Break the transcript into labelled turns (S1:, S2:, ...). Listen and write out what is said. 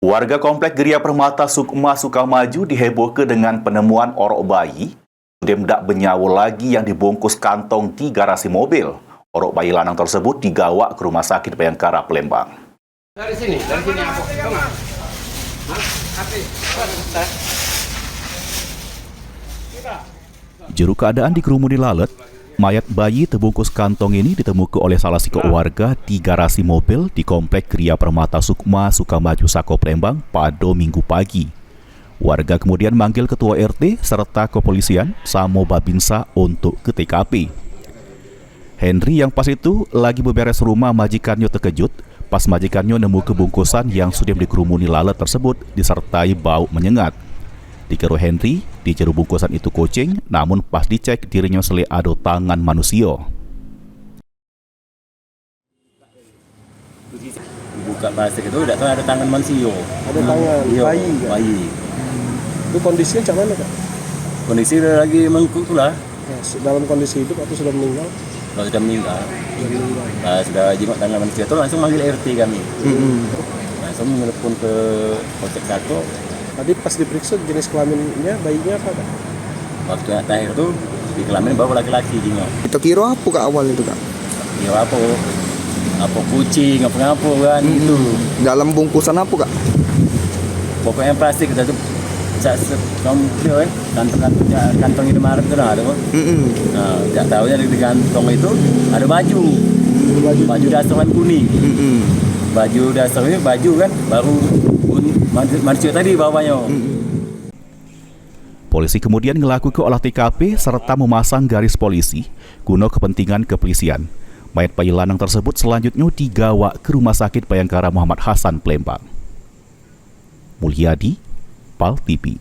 S1: Warga Komplek Geria Permata Sukma Sukamaju dihebohkan dengan penemuan orok bayi yang tidak bernyawa lagi yang dibungkus kantong di garasi mobil. Orok bayi lanang tersebut digawa ke Rumah Sakit Bayangkara, Palembang.
S2: Dari sini aku.
S1: Juru keadaan dikerumuni lalat, mayat bayi terbungkus kantong ini ditemukan oleh salah seorang warga di garasi mobil di Komplek Geria Permata Sukma Sukamaju Sako, Palembang pada Minggu pagi. Warga kemudian manggil Ketua RT serta kepolisian Samo Babinsa untuk ke TKP. Henry yang pas itu lagi beberes rumah majikannya terkejut pas majikannya nemu kebungkusan yang sudah dikerumuni lalat tersebut disertai bau menyengat. Dikira Henry, diceru bungkusan itu kucing, namun pas dicek dirinya selai ada tangan manusia.
S3: Buka plastik itu udah tahu ada tangan manusia.
S4: Ada tangan bayi.
S3: Bayi.
S4: Itu kondisinya macam mana, Kak?
S3: Kondisi udah lagi mengkuk lah.
S4: Ya, dalam kondisi hidup atau sudah meninggal?
S3: Kalau sudah meninggal. Nah, sudah jenguk tangan manusia itu langsung manggil RT kami. Langsung menelpon ke Polsek Sako.
S4: Tadi pas diperiksa jenis kelaminnya bayinya apa, Kak?
S3: Waktu yang terakhir itu di kelamin bawa laki-laki jenguk.
S5: Kita kira apa Kak awal itu, Kak?
S3: Kira apa kucing, apa kan itu.
S5: Dalam bungkusan apa, Kak?
S3: Pokoknya plastik kita tuh kantong ini Maret itu ada kok. Nah, tidak tahunya di kantong itu ada baju dasar kuning. Baju dasarnya baju kan baru manusia tadi bawahnya.
S1: Polisi kemudian melakukan olah TKP serta memasang garis polisi guna kepentingan kepolisian. Mayat bayi lanang tersebut selanjutnya digawa ke Rumah Sakit Bayangkara Muhammad Hasan, Palembang. Mulyadi, PAL TV.